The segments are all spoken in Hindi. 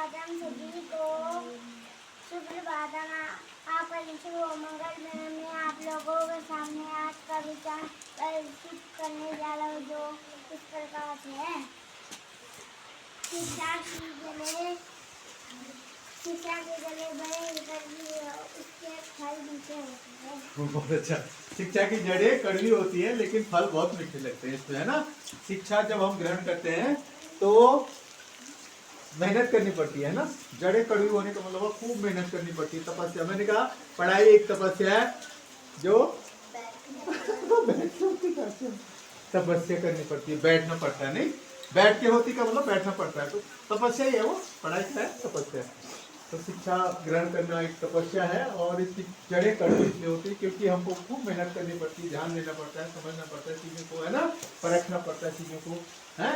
सुप्रभातम सभी को। सुप्रभातम आपका शुभ हो मंगल में मैं आप लोगों के सामने आज का विचार प्रस्तुत करने जा रहा हूँ जो इस प्रकार से है। शिक्षा के गले बड़े कड़वी उसके फल मीठे होते हैं। बहुत अच्छा। शिक्षा की जड़ें कड़वी होती है लेकिन फल बहुत मीठे लगते हैं इसमें, है ना। शिक्षा जब हम ग्रहण करते हैं तो मेहनत करनी पड़ती है ना। जड़ें कड़वी होने का मतलब खूब मेहनत करनी पड़ती है, तपस्या। मैंने कहा पढ़ाई एक तपस्या है जो तपस्या करनी पड़ती है, बैठना पड़ता है। नहीं बैठ के होती का मतलब बैठना पड़ता है, तो तपस्या ही है वो। पढ़ाई क्या है? तपस्या। तो शिक्षा ग्रहण करना एक तपस्या है और इसकी जड़ें कड़वी इसलिए होती है क्योंकि हमको खूब मेहनत करनी पड़ती है, ध्यान देना पड़ता है, समझना पड़ता है चीज़ों को, है ना। परखना पड़ता है चीज़ों को, है,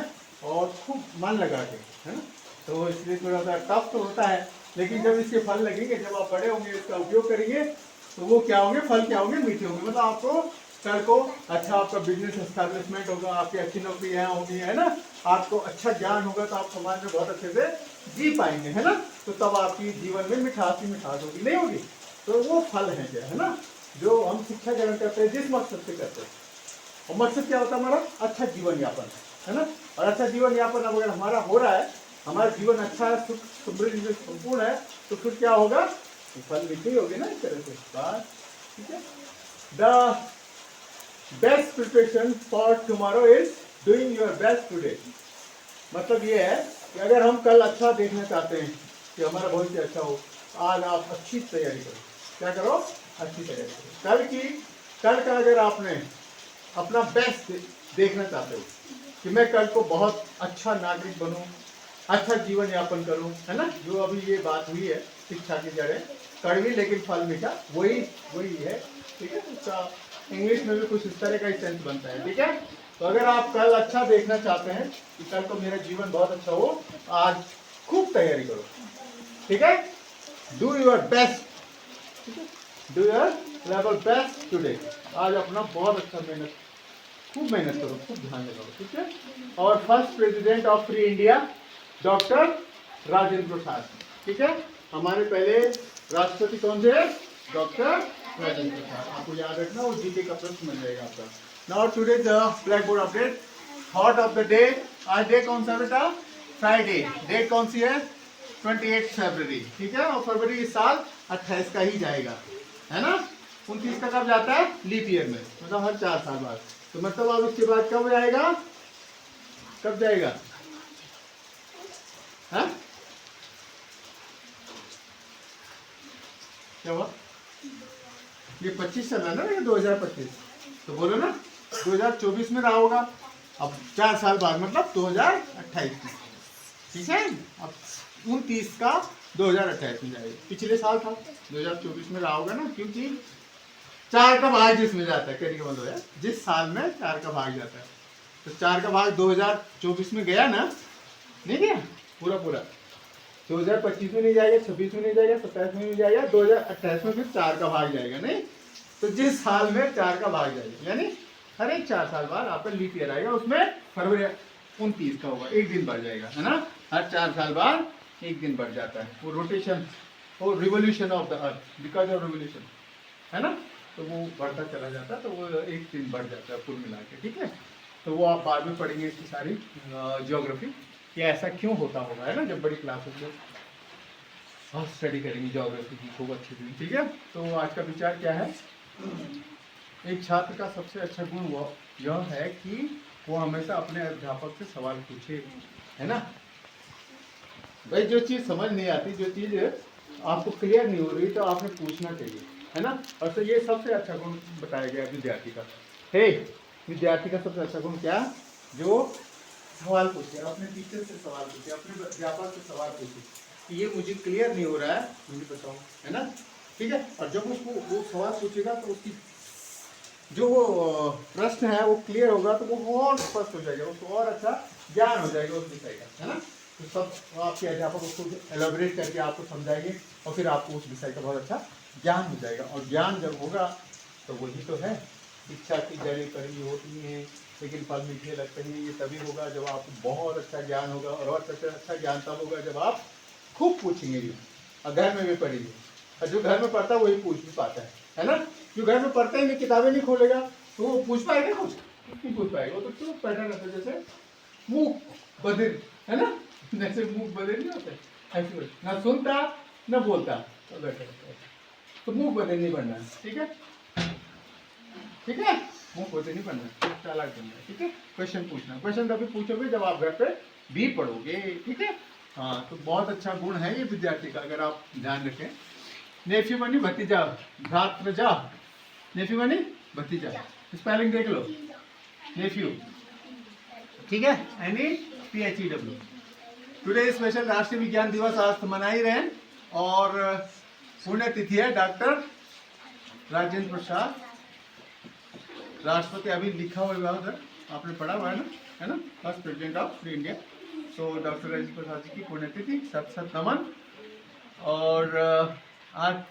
और खूब मन लगा के, है ना। तो इसलिए थोड़ा सा टफ तो होता है, लेकिन जब इसके फल लगेंगे, जब आप बड़े होंगे, इसका उपयोग करेंगे, तो वो क्या होंगे? फल क्या होंगे? मीठे होंगे। मतलब आपको कल को अच्छा आपका बिजनेस एस्टैब्लिशमेंट होगा, आपकी अच्छी नौकरी यहाँ होगी, है ना। आपको अच्छा ज्ञान होगा तो आप समाज में बहुत अच्छे से जी पाएंगे, है ना। तो तब आपकी जीवन में मिठास ही मिठास होगी, नहीं होगी। तो वो फल है क्या, है ना, जो हम शिक्षा ग्रहण करते हैं जिस मकसद से करते हैं। और मकसद क्या होता है? हमारा अच्छा जीवन यापन, है ना। और अच्छा जीवन यापन अगर हमारा हो रहा है, हमारा जीवन अच्छा है, सुख समृद्धि से संपूर्ण है, तो फिर क्या होगा? फल मीठे होगे ना इस तरह से। बात ठीक है। The best preparation for tomorrow is doing your best today. मतलब ये है कि अगर हम कल अच्छा देखना चाहते हैं कि हमारा भविष्य अच्छा हो, आज आप अच्छी तैयारी करो। क्या करो? अच्छी तैयारी करो। कल का अगर आपने अपना बेस्ट देखना चाहते हो कि मैं कल को बहुत अच्छा नागरिक बनूं, अच्छा जीवन यापन करूं, है ना। जो अभी ये बात हुई है, शिक्षा की जड़ें कड़वी लेकिन फल मीठा, वही वही है। ठीक है। उसका इंग्लिश में भी कुछ इस तरह का ही सेंस बनता है। ठीक है। तो अगर आप कल अच्छा देखना चाहते हैं कि कल को मेरा जीवन बहुत अच्छा हो, आज खूब तैयारी करो। ठीक है। Do your best. ठीक है। Do your level best today. आज अपना बहुत अच्छा खूब मेहनत करो, खूब ध्यान लगाओ। ठीक है। और first president of free India doctor Rajendra Prasad. ठीक है। हमारे पहले राष्ट्रपति कौन थे? डॉक्टर राजेंद्र प्रसाद। आपको याद रखना, वो जीके का प्रश्न बन जाएगा आपका। Now today the black board update. Thought of the day. आज डे कौन सा बेटा? फ्राइडे। डेट कौन सी है? 28 फरवरी। ठीक है। और फरवरी इस साल 28 का ही जाएगा, है ना। 29 का कब जाता है? लीप ईयर में, मतलब हर 4 साल बाद। तो मतलब अब इसके बाद कब जाएगा? कब जाएगा? हाँ क्या हुआ? ये 25 चल रहा है ना, ये 2025। तो बोलो ना 2024 में रहा होगा। अब 4 साल बाद मतलब 2028 में। ठीक है। अब 29 का 2028 में जाएगा। पिछले साल था 2024 में रहा होगा ना, क्योंकि 4 का भाग जिसमें जाता है, कहने का मतलब है जिस साल में 4 का भाग जाता है, तो 4 का भाग 2024 में गया ना, नहीं गया पूरा पूरा। 2025 में नहीं जाएगा, 26 में नहीं जाएगा, 27 में नहीं जाएगा, 2028 में फिर 4 का भाग जाएगा। नहीं, तो जिस साल में 4 का भाग जाएगा, यानी हर एक 4 साल बाद आपका लीप ईयर आएगा, उसमें फरवरी 29 का होगा, एक दिन बढ़ जाएगा, है ना। हर 4 साल बाद एक दिन बढ़ जाता है। वो रोटेशन, वो revolution of the earth, because of revolution, है ना। तो वो बढ़ता चला जाता है, तो वो एक दिन बढ़ जाता है कुल मिला के। ठीक है। तो वो आप बाद में पढ़ेंगे इसकी सारी ज्योग्राफी कि ऐसा क्यों होता होगा, है ना, जब बड़ी क्लासेस में और स्टडी करेंगे ज्योग्राफी की खूब अच्छी दिन। ठीक है। तो आज का विचार क्या है? एक छात्र का सबसे अच्छा गुण वो यह है कि वो हमेशा अपने अध्यापक से सवाल पूछे, है ना। भाई जो चीज़ समझ नहीं आती, जो चीज़ आपको क्लियर नहीं हो रही, तो आपने पूछना चाहिए, है ना। और तो ये सबसे अच्छा गुण बताया गया विद्यार्थी का। हे, विद्यार्थी का सबसे अच्छा गुण क्या? जो सवाल पूछे, अपने टीचर से सवाल पूछे, अपने अध्यापक से सवाल पूछे कि ये मुझे क्लियर नहीं हो रहा है, मुझे बताओ, है ना। ठीक है। और जब उसको वो सवाल पूछेगा तो उसकी जो वो प्रश्न है वो क्लियर होगा, तो वो और स्पष्ट हो जाएगा, उसको और अच्छा ज्ञान हो जाएगा उस विषय का, है ना। तो सब आपके अध्यापक उसको एलोबरेट करके आपको समझाएंगे और फिर आपको उस विषय का बहुत अच्छा ज्ञान हो जाएगा। और ज्ञान जब होगा तो वही तो है, शिक्षा की जड़ें कड़ी होती हैं लेकिन फल मीठे लगते हैं। ये तभी होगा जब आपको बहुत अच्छा ज्ञान होगा, और अच्छा ज्ञान तब होगा जब आप खूब पूछेंगे ये, और घर में भी पढ़ेंगे। और जो घर में पढ़ता है वही पूछ भी पाता है ना। जो घर में पढ़ता ही नहीं, किताबें नहीं खोलेगा, तो वो पूछ पाएगा कुछ? नहीं पूछ पाएगा। वो तो क्यों पैटर्न होता है, जैसे मूक बधिर, है ना, जैसे मूक बधिर नहीं होते ऐसे, ना सुनता ना बोलता, तो बैठा रहता है। तो मूक बधिर नहीं बनना है, ठीक है, ठीक है, मूक बधिर नहीं बनना है, चालाक बनना है, ठीक है। क्वेश्चन पूछना, क्वेश्चन कभी पूछोगे जब आप घर पे भी पढ़ोगे, ठीक है। हाँ, तो बहुत अच्छा गुण है ये विद्यार्थी का, अगर आप ध्यान रखें। नेफ्यू मनी भतीजा, भ्रातृजा, नेफ्यू मनी भतीजा, स्पेलिंग देख लो, नेफ्यू, ठीक है, NEPHEW। टुडे स्पेशल राष्ट्रीय विज्ञान दिवस आज मना ही रहे हैं, और पुण्यतिथि है डॉक्टर राजेंद्र प्रसाद, राष्ट्रपति अभी लिखा हुआ है उधर, आपने पढ़ा हुआ है ना, फर्स्ट प्रेसिडेंट ऑफ इंडिया। तो डॉक्टर राजेंद्र प्रसाद जी की पुण्यतिथि, सत सत नमन। और आज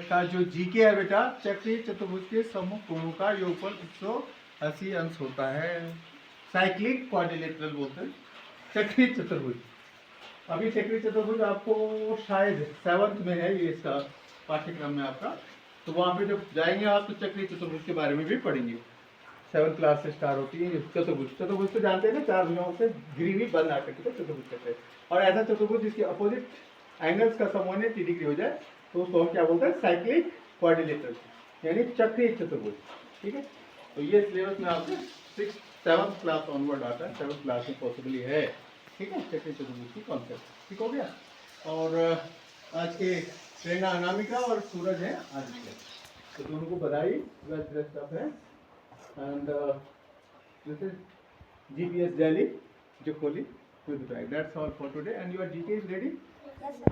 का जो जीके है बेटा, चक्रीय चतुर्भुज के समूह कोणों का योगफल 180 अंश होता है। साइक्लिक क्वाड्रिलेटरल बोलते हैं चक्रीय चतुर्भुज। अभी चक्रीय चतुर्भुज आपको शायद 7th में है ये, इसका पाठ्यक्रम में आपका, तो वहाँ पे जब जाएंगे आप तो चक्रीय चतुर्भुज के बारे में भी पढ़ेंगे। 7th क्लास से स्टार्ट होती है चतुर्भुज। चतुर्भुज तो जानते हैं ना, 4 भुजाओं से घिरी हुई बंद आकृति को चतुर्भुज कहते हैं। और ऐसा चतुर्भुज जिसके अपोजिट एंगल्स का समूह 30 डिग्री हो जाए तो उसको हम क्या बोलते हैं, साइक्लिक क्वाड्रिलेटरल, यानी चक्रीय चतुर्भुज, ठीक है। तो ये सिलेबस में आपसे 7th क्लास ऑनवर्ड आता है, 7th क्लास में पॉसिबली है, ठीक है, चक्रीय चतुर्भुज की कॉन्सेप्ट, ठीक हो गया। और आज के प्रेरणा अनामिका और सूरज है आदित्य, तो दोनों को बधाई, वेल ड्रेस्ड अप है। And this is GPS Delhi, जो खोली with the bag. That's all for today, and your GK is ready. Yes, sir.